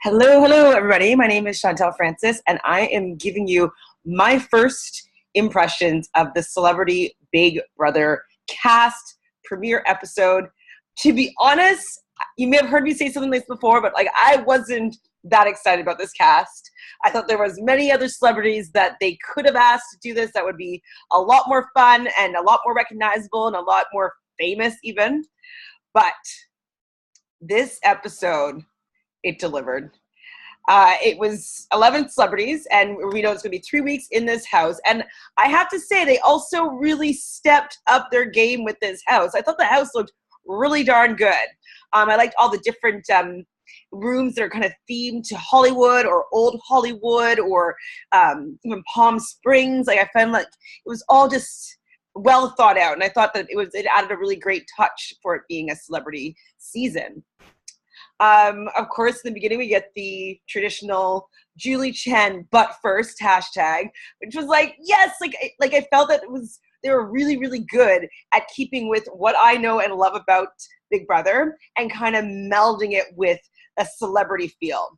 Hello, everybody. My name is Chantal Francis, and I am giving you my first impressions of the Celebrity Big Brother cast premiere episode. To be honest, you may have heard me say something like this before, but I wasn't that excited about this cast. I thought there was many other celebrities that they could have asked to do this that would be a lot more fun and a lot more recognizable and a lot more famous even. But this episode, it delivered. It was 11 celebrities, and we know it's going to be 3 weeks in this house. And I have to say, they also really stepped up their game with this house. I thought the house looked really darn good. I liked all the different rooms that are kind of themed to Hollywood or old Hollywood or even Palm Springs. I found like it was all just well thought out, and I thought that it added a really great touch for it being a celebrity season. Of course, in the beginning, we get the traditional Julie Chen "but first" hashtag, which was yes, I felt that they were really, really good at keeping with what I know and love about Big Brother and kind of melding it with a celebrity feel.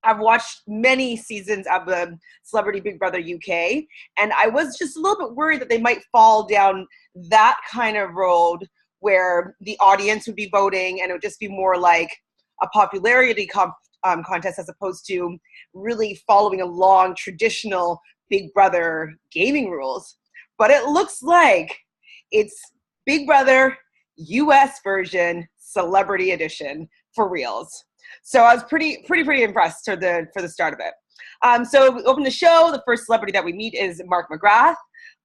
I've watched many seasons of the Celebrity Big Brother UK, and I was just a little bit worried that they might fall down that kind of road where the audience would be voting and it would just be more like a popularity contest as opposed to really following along traditional Big Brother gaming rules. But it looks like it's Big Brother US version Celebrity Edition for reals. So I was pretty impressed for the start of it. So we open the show. The first celebrity that we meet is Mark McGrath,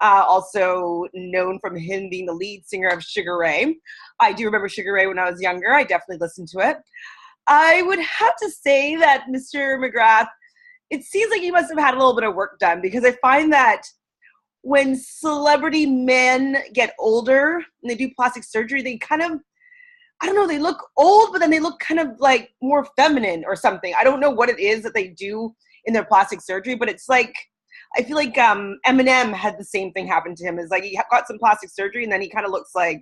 also known from him being the lead singer of Sugar Ray. I do remember Sugar Ray when I was younger. I definitely listened to it. I would have to say that Mr. McGrath, it seems like he must have had a little bit of work done, because I find that when celebrity men get older and they do plastic surgery, they kind of, I don't know, they look old, but then they look kind of like more feminine or something. I don't know what it is that they do in their plastic surgery, but it's like, I feel like Eminem had the same thing happen to him. Is like he got some plastic surgery and then he kind of looks like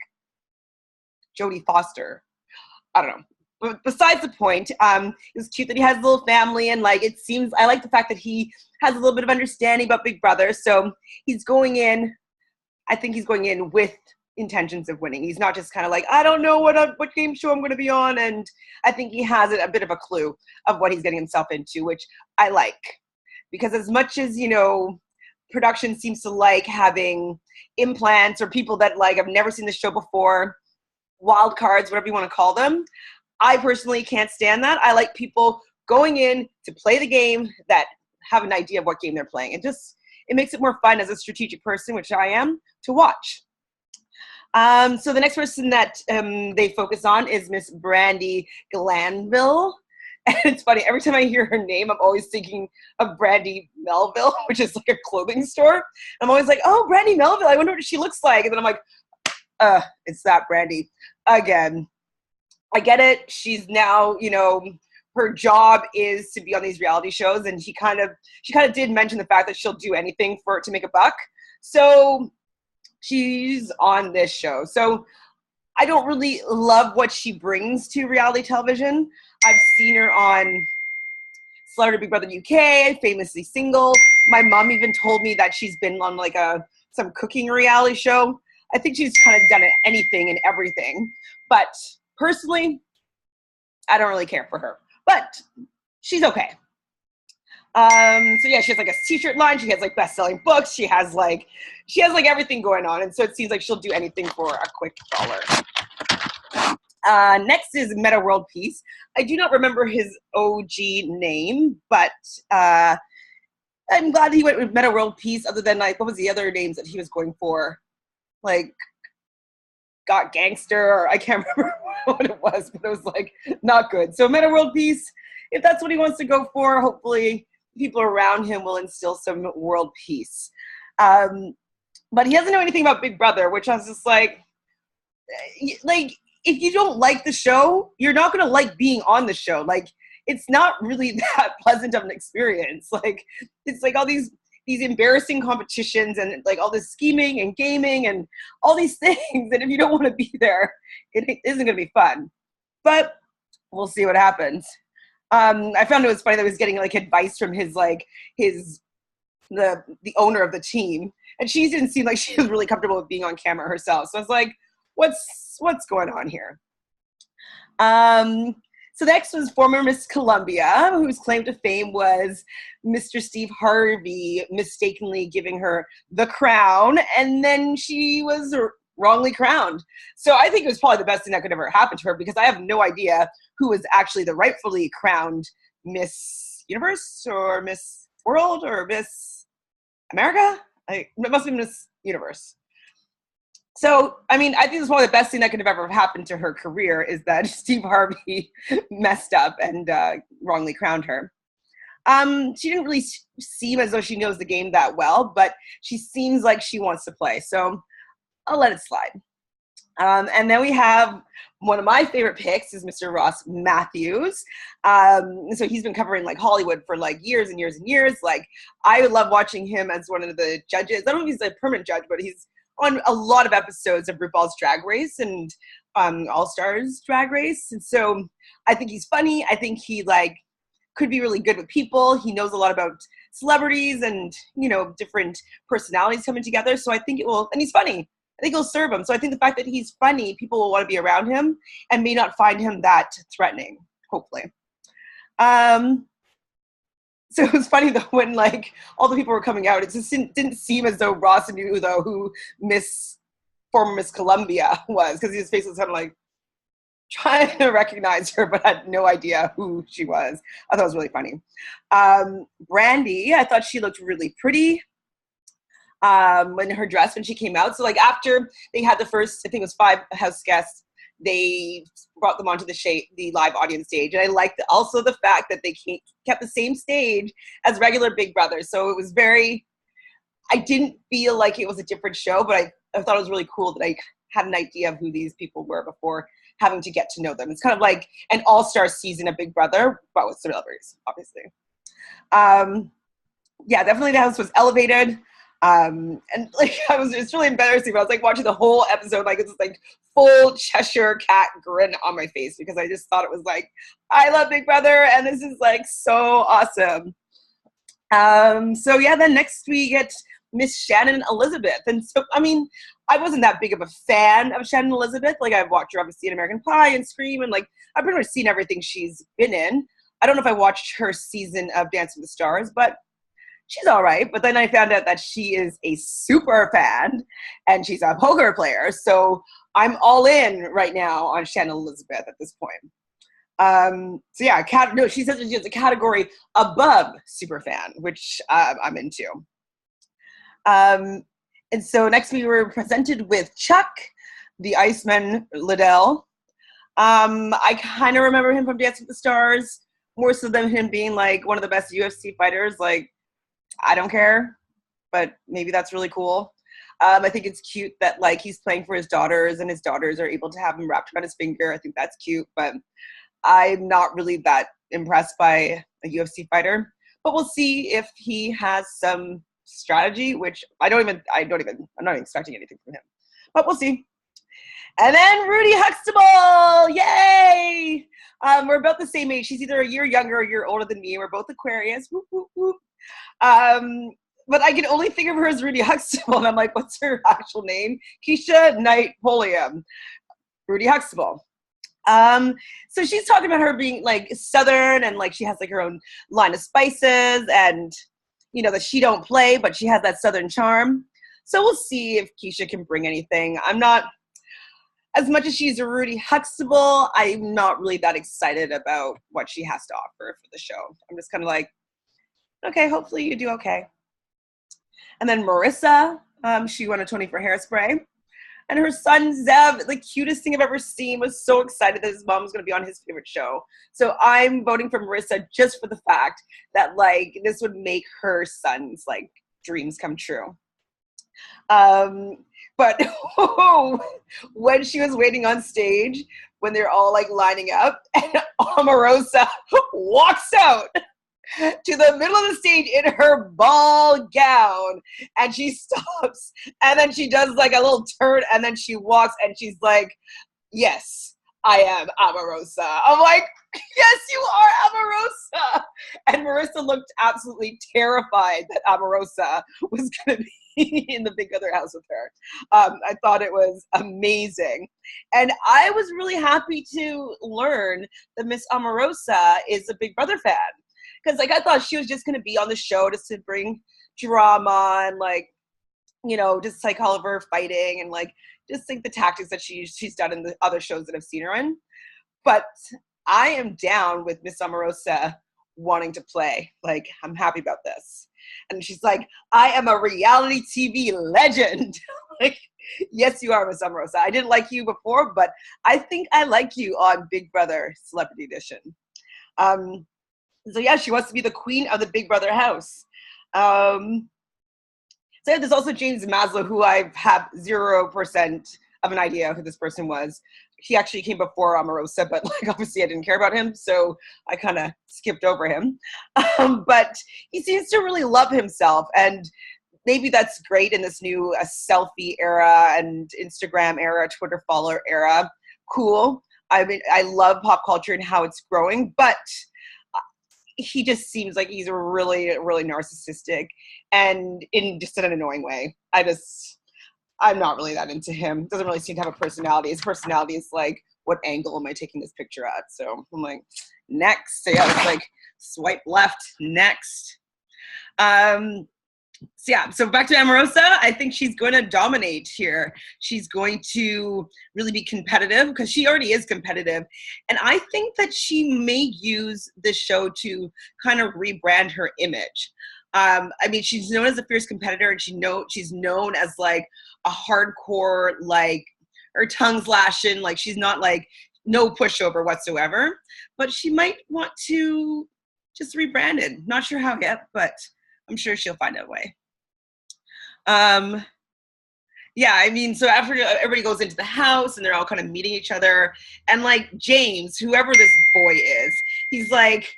Jodie Foster. I don't know. But besides the point, it was cute that he has a little family, and it seems, I like the fact that he has a little bit of understanding about Big Brother. So he's going in, I think he's going in with intentions of winning. He's not just kind of like, I don't know what game show I'm going to be on. And I think he has a bit of a clue of what he's getting himself into, which I like. Because as much as, production seems to like having implants or people that have never seen the show before, wild cards, whatever you want to call them, I personally can't stand that. I like people going in to play the game that have an idea of what game they're playing. It makes it more fun as a strategic person, which I am, to watch. So the next person that they focus on is Miss Brandy Glanville. And it's funny, every time I hear her name, I'm always thinking of Brandy Melville, which is like a clothing store. I'm always like, oh, Brandy Melville, I wonder what she looks like. And then I'm like, it's that Brandy again. I get it. She's now, her job is to be on these reality shows, and she kind of did mention the fact that she'll do anything to make a buck. So she's on this show. So I don't really love what she brings to reality television. I've seen her on Celebrity Big Brother UK, Famously Single. My mom even told me that she's been on some cooking reality show. I think she's kind of done anything and everything. But personally, I don't really care for her, but she's okay. So yeah, she has a t-shirt line. She has best-selling books. She has everything going on, and so it seems like she'll do anything for a quick dollar. Next is Metta World Peace. I do not remember his OG name, but I'm glad he went with Metta World Peace. Other than what was the other names that he was going for? Got Gangster, or I can't remember what it was, but it was not good. So Metta World Peace, if that's what he wants to go for, hopefully people around him will instill some world peace. But he doesn't know anything about Big Brother, which I was just if you don't like the show, you're not going to like being on the show. It's not really that pleasant of an experience. It's all these embarrassing competitions and all this scheming and gaming and all these things. And if you don't want to be there, it isn't going to be fun. But we'll see what happens. I found it was funny that he was getting like advice from the owner of the team, and she didn't seem like she was really comfortable with being on camera herself. So I was like, what's going on here? So next was former Miss Columbia, whose claim to fame was Mr. Steve Harvey mistakenly giving her the crown, and then she was wrongly crowned. So I think it was probably the best thing that could ever happen to her, because I have no idea who was actually the rightfully crowned Miss Universe or Miss World or Miss America. It must be Miss Universe. So, I mean, I think it's probably the best thing that could have ever happened to her career is that Steve Harvey messed up and wrongly crowned her. She didn't really seem as though she knows the game that well, but she seems like she wants to play. So I'll let it slide. And then we have one of my favorite picks is Mr. Ross Matthews. So he's been covering like Hollywood for like years and years and years. Like I love watching him as one of the judges. I don't know if he's a permanent judge, but he's on a lot of episodes of RuPaul's Drag Race and All-Stars Drag Race. And so I think he's funny. I think he like could be really good with people. He knows a lot about celebrities and, you know, different personalities coming together. So I think it will, and he's funny. I think it'll serve him. So I think the fact that he's funny, people will want to be around him and may not find him that threatening, hopefully. So it was funny though when like all the people were coming out, it just didn't seem as though Ross knew though who former Miss Columbia was, because his face was kind of like trying to recognize her, but had no idea who she was. I thought it was really funny. Brandy, I thought she looked really pretty when her dress when she came out. So like after they had the first, I think it was 5 house guests, they brought them onto the live audience stage. And I liked also the fact that they kept the same stage as regular Big Brother. So it was I didn't feel like it was a different show, but I thought it was really cool that I had an idea of who these people were before having to get to know them. It's kind of like an all-star season of Big Brother, but with celebrities, obviously. Yeah, definitely the house was elevated. And like it's really embarrassing, but I was like watching the whole episode like it's like full Cheshire cat grin on my face, because I just thought it was like, I love Big Brother and this is like so awesome. So yeah, then next we get Miss Shannon Elizabeth. And so, I mean, I wasn't that big of a fan of Shannon Elizabeth. Like I've watched her obviously in American Pie and Scream, and like I've pretty much seen everything she's been in. I don't know if I watched her season of Dancing with the Stars, but she's all right. But then I found out that she is a super fan and she's a poker player. So I'm all in right now on Shannon Elizabeth at this point. So yeah, she says that she has a category above super fan, which I'm into. And so next we were presented with Chuck, the Iceman Liddell. I kind of remember him from Dancing with the Stars, more so than him being like one of the best UFC fighters. Like, I don't care, but maybe that's really cool. I think it's cute that like he's playing for his daughters and his daughters are able to have him wrapped around his finger. I think that's cute, but I'm not really that impressed by a UFC fighter. But we'll see if he has some strategy, which I'm not even expecting anything from him. But we'll see. And then Rudy Huxtable, yay! We're about the same age. She's either a year younger or a year older than me. We're both Aquarius. Whoop, whoop, whoop. But I can only think of her as Rudy Huxtable, and I'm like, what's her actual name? Keisha Knight Polium. Rudy Huxtable. So she's talking about her being like Southern and like she has like her own line of spices and you know that she don't play, but she has that Southern charm. So we'll see if Keisha can bring anything. I'm not, as much as she's a Rudy Huxtable, I'm not really that excited about what she has to offer for the show. I'm just kind of like, okay, hopefully you do okay. And then Marissa, she won a Tony for Hairspray. And her son, Zev, the cutest thing I've ever seen, was so excited that his mom was going to be on his favorite show. So I'm voting for Marissa just for the fact that, like, this would make her son's, like, dreams come true. But when she was waiting on stage, when they're all, like, lining up, and Omarosa walks out to the middle of the stage in her ball gown, and she stops, and then she does like a little turn, and then she walks, and she's like, yes, I am Omarosa. I'm like, yes, you are Omarosa looked absolutely terrified that Omarosa was going to be in the Big Brother house with her. I thought it was amazing. And I was really happy to learn that Miss Omarosa is a Big Brother fan. Because like I thought she was just going to be on the show just to bring drama and like, you know, just like all of her fighting and like just like the tactics that she's done in the other shows that I've seen her in. But I am down with Miss Omarosa wanting to play. Like, I'm happy about this. And she's like, I am a reality TV legend. Like, yes, you are, Miss Omarosa. I didn't like you before, but I think I like you on Big Brother Celebrity Edition. So yeah, she wants to be the queen of the Big Brother house. So yeah, there's also James Maslow, who I have 0% of an idea who this person was. He actually came before Omarosa, but like obviously I didn't care about him, so I kind of skipped over him. But he seems to really love himself, and maybe that's great in this new selfie era and Instagram era, Twitter follower era. Cool. I mean, I love pop culture and how it's growing, but he just seems like he's really, really narcissistic and in just an annoying way. I'm not really that into him. Doesn't really seem to have a personality. His personality is like, what angle am I taking this picture at? So I'm like, next. So yeah, it's like swipe left, next. So yeah, so back to Omarosa. I think she's going to dominate here. She's going to really be competitive because she already is competitive. And I think that she may use this show to kind of rebrand her image. I mean, she's known as a fierce competitor, and she's known as like a hardcore, like her tongue's lashing, like she's not like no pushover whatsoever. But she might want to just rebrand it. Not sure how yet, but I'm sure she'll find a way. Yeah, I mean, so after everybody goes into the house and they're all kind of meeting each other, and like James, whoever this boy is, he's like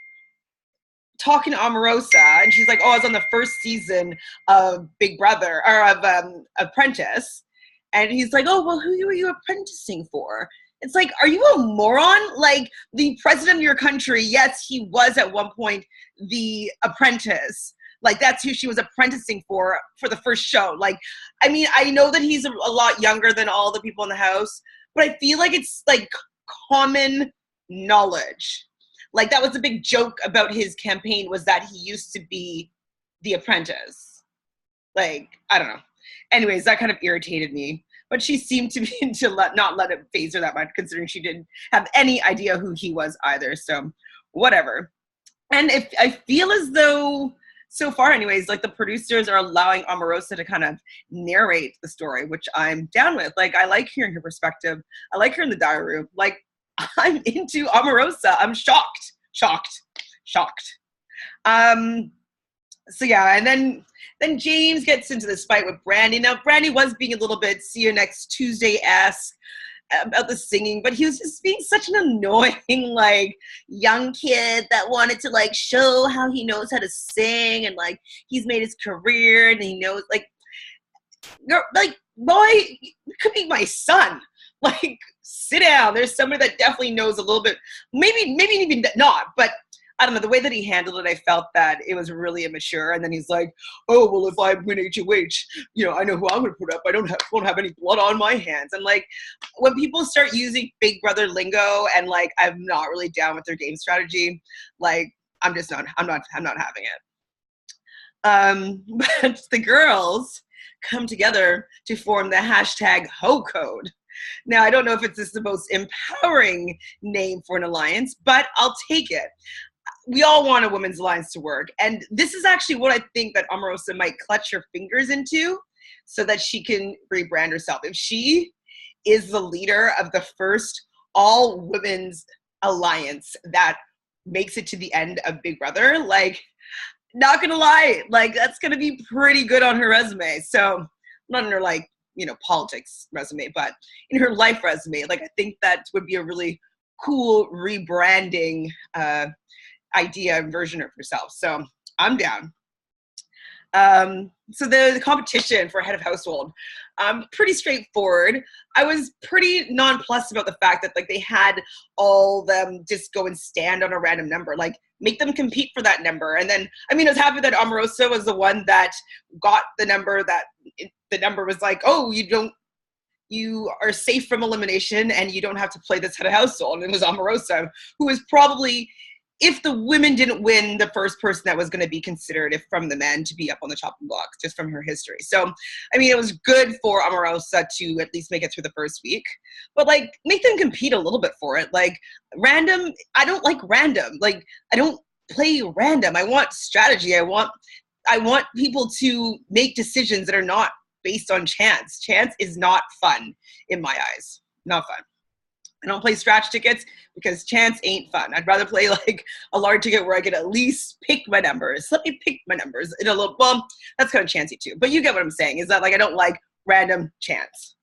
talking to Omarosa, and she's like, oh, I was on the first season of Big Brother, or of Apprentice. And he's like, oh, well, who were you apprenticing for? It's like, are you a moron? Like, the president of your country, yes, he was at one point the apprentice. Like, that's who she was apprenticing for the first show. Like, I mean, I know that he's a lot younger than all the people in the house, but I feel like it's like common knowledge. Like, that was a big joke about his campaign, was that he used to be the apprentice. Like, I don't know. Anyways, that kind of irritated me. But she seemed to be not let it faze her that much, considering she didn't have any idea who he was either. So, whatever. And if I feel as though, so far anyways, like the producers are allowing Omarosa to kind of narrate the story, which I'm down with. Like, I like hearing her perspective. I like her in the diary room. Like, I'm into Omarosa. I'm shocked. So yeah, and then James gets into this fight with Brandy. Now, Brandy was being a little bit see you next Tuesday-esque about the singing, but he was just being such an annoying, like, young kid that wanted to, like, show how he knows how to sing, and, like, he's made his career, and he knows, like, you're, like, boy, you could be my son. Like, sit down. There's somebody that definitely knows a little bit, maybe even not, but I don't know, the way that he handled it, I felt that it was really immature. And then he's like, oh, well, if I win HOH, you know, I know who I'm going to put up. I won't have any blood on my hands. And like, when people start using Big Brother lingo, and like, I'm not really down with their game strategy, like, I'm not having it. But the girls come together to form the hashtag Ho Code. Now, I don't know if it's just the most empowering name for an alliance, but I'll take it. We all want a women's alliance to work. And this is actually what I think that Omarosa might clutch her fingers into so that she can rebrand herself. If she is the leader of the first all women's alliance that makes it to the end of Big Brother, like, not gonna lie, like, that's gonna be pretty good on her resume. So, not in her, like, you know, politics resume, but in her life resume, like, I think that would be a really cool rebranding idea and version of herself. So I'm down. So the competition for head of household, pretty straightforward. I was pretty nonplussed about the fact that like they had all them just go and stand on a random number, like make them compete for that number. And then, I mean, I was happy that Omarosa was the one that got the number that the number was like, oh, you are safe from elimination and you don't have to play this head of household. And it was Omarosa, who was probably, if the women didn't win, the first person that was going to be considered if from the men to be up on the chopping block, just from her history. So, I mean, it was good for Omarosa to at least make it through the first week, but like make them compete a little bit for it. Like random, I don't like random. Like I don't play random. I want strategy. I want people to make decisions that are not based on chance. Chance is not fun in my eyes. Not fun. I don't play scratch tickets because chance ain't fun. I'd rather play like a large ticket where I could at least pick my numbers. Let me pick my numbers in a little, well, that's kind of chancy too. But you get what I'm saying, is that like I don't like random chance.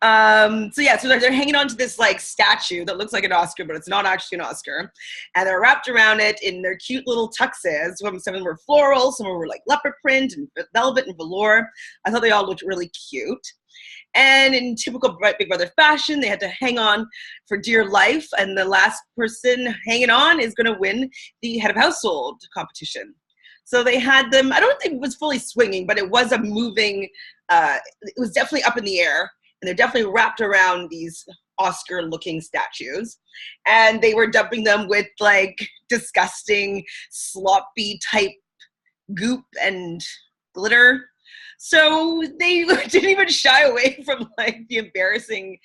So yeah, so they're hanging on to this like statue that looks like an Oscar, but it's not actually an Oscar. And they're wrapped around it in their cute little tuxes. Some of them were floral, some were like leopard print and velvet and velour. I thought they all looked really cute. And in typical Big Brother fashion, they had to hang on for dear life. And the last person hanging on is going to win the head of household competition. So they had them, I don't think it was fully swinging, but it was a moving, it was definitely up in the air. And they're definitely wrapped around these Oscar-looking statues. And they were dumping them with like disgusting, sloppy type goop and glitter. So they didn't even shy away from like the embarrassing,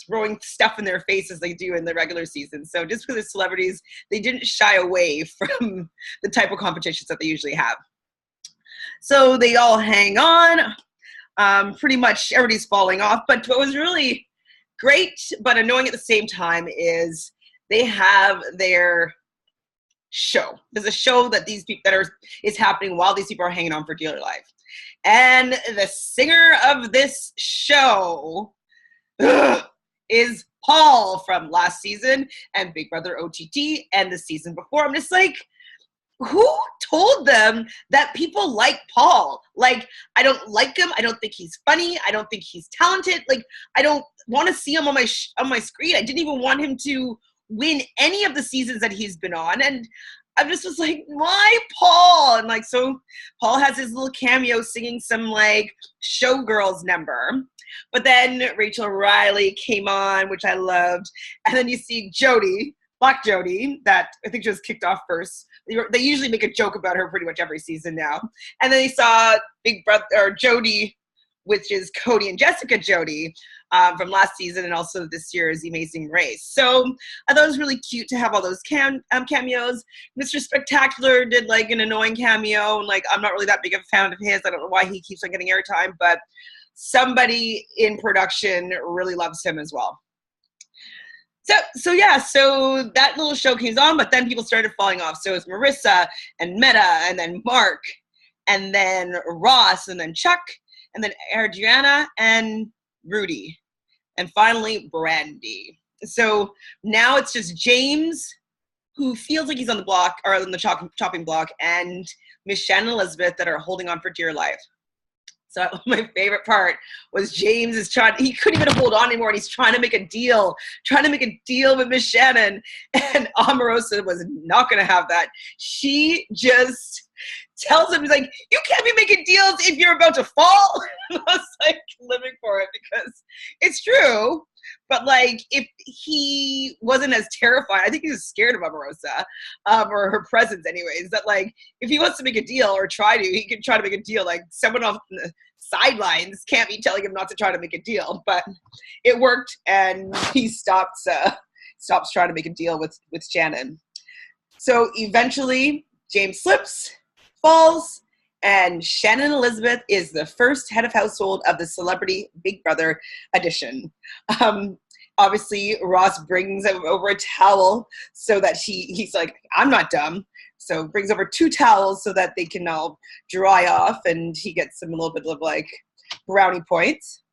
throwing stuff in their faces they do in the regular season. So just because they're celebrities, they didn't shy away from the type of competitions that they usually have. So they all hang on. Pretty much everybody's falling off. But what was really great but annoying at the same time is they have their show. There's a show that these people is happening while these people are hanging on for dear life. And the singer of this show is Paul from last season and Big Brother OTT and the season before. I'm just like, who told them that people like Paul? Like, I don't like him. I don't think he's funny. I don't think he's talented. Like, I don't want to see him on my screen. I didn't even want him to win any of the seasons that he's been on. And I just was like, why Paul? And like, so Paul has his little cameo singing some like Showgirls number. But then Rachel Riley came on, which I loved. And then you see Jody, Black Jody, that I think she was kicked off first. They usually make a joke about her pretty much every season now. And then they saw Big Brother, or Jody, which is Cody and Jessica Jody from last season and also this year's Amazing Race. So I thought it was really cute to have all those cameos. Mr. Spectacular did like an annoying cameo. And like, I'm not really that big of a fan of his. I don't know why he keeps on getting airtime, but somebody in production really loves him as well. So that little show came on, but then people started falling off. So it was Marissa and Metta and then Mark and then Ross and then Chuck and then Adriana and Rudy and finally Brandy. So now it's just James, who feels like he's on the block or on the chopping block, and Miss Shannon and Elizabeth that are holding on for dear life. So my favorite part was James he couldn't even hold on anymore, and he's trying to make a deal with Miss Shannon, and Omarosa was not going to have that. She just tells him, he's like, you can't be making deals if you're about to fall. I was like living for it because it's true. But like, if he wasn't as terrified, I think he was scared of Omarosa, or her presence anyways, that like, if he wants to make a deal or he can try to make a deal. Like someone off the sidelines can't be telling him not to try to make a deal, but it worked. And he stops trying to make a deal with Shannon. So eventually James slips, falls, and Shannon Elizabeth is the first head of household of the Celebrity Big Brother edition. Obviously, Ross brings over a towel so that he's like, I'm not dumb. So brings over 2 towels so that they can all dry off, and he gets a little bit of like brownie points.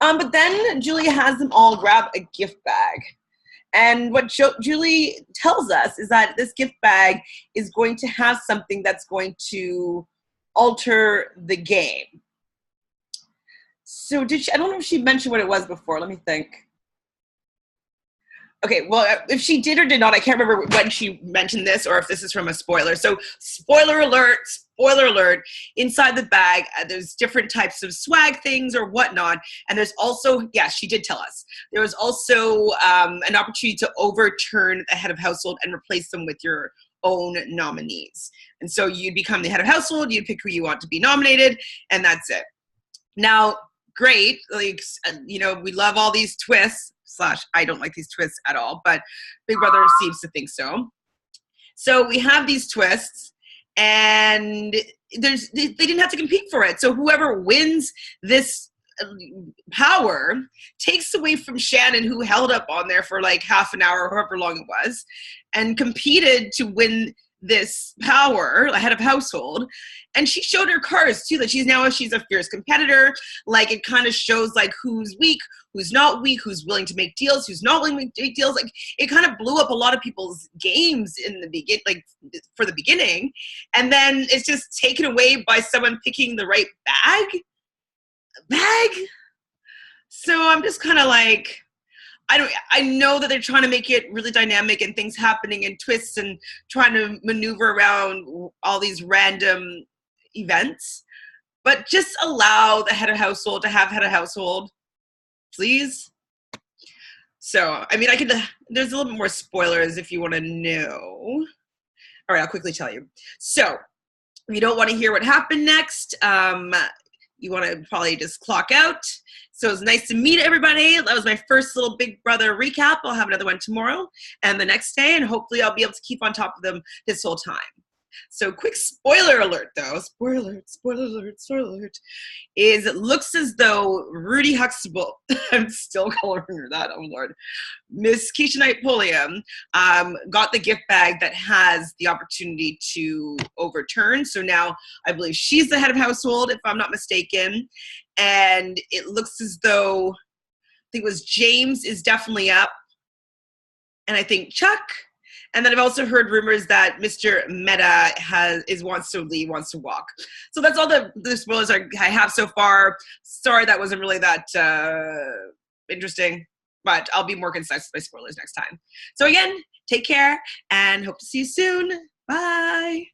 But then Julia has them all grab a gift bag. And what Julie tells us is that this gift bag is going to have something that's going to alter the game. So I don't know if she mentioned what it was before. Let me think. Okay, well, if she did or did not, I can't remember when she mentioned this or if this is from a spoiler. So spoiler alert, inside the bag, there's different types of swag things or whatnot. And there's also, yeah, she did tell us, there was also an opportunity to overturn the head of household and replace them with your own nominees. And so you'd become the head of household, you'd pick who you want to be nominated, and that's it. Now, great, like, you know, we love all these twists. I don't like these twists at all, but Big Brother seems to think so. So we have these twists, and they didn't have to compete for it. So whoever wins this power takes away from Shannon, who held up on there for like half an hour, however long it was, and competed to win this power, head of household. And she showed her cards too, that she's a fierce competitor. Like, it kind of shows like who's weak, who's not weak, who's willing to make deals, who's not willing to make deals. Like, it kind of blew up a lot of people's games in the begin, like for the beginning. And then it's just taken away by someone picking the right bag. So I'm just kind of like, I know that they're trying to make it really dynamic and things happening and twists and trying to maneuver around all these random events, but just allow the head of household to have head of household, please. So, I mean, there's a little bit more spoilers if you want to know. All right, I'll quickly tell you. So, if you don't want to hear what happened next, you want to probably just clock out. So it was nice to meet everybody. That was my first little Big Brother recap. I'll have another one tomorrow and the next day, and hopefully I'll be able to keep on top of them this whole time. So quick spoiler alert, though. Spoiler alert. Is it looks as though Rudy Huxtable, I'm still calling her that, oh Lord, Miss Keisha Knight Pulliam, got the gift bag that has the opportunity to overturn. So now I believe she's the head of household, if I'm not mistaken. And it looks as though, I think it was James is definitely up. And I think Chuck. And then I've also heard rumors that Mr. Metta wants to leave, wants to walk. So that's all the spoilers I have so far. Sorry that wasn't really that interesting, but I'll be more concise with my spoilers next time. So again, take care and hope to see you soon. Bye.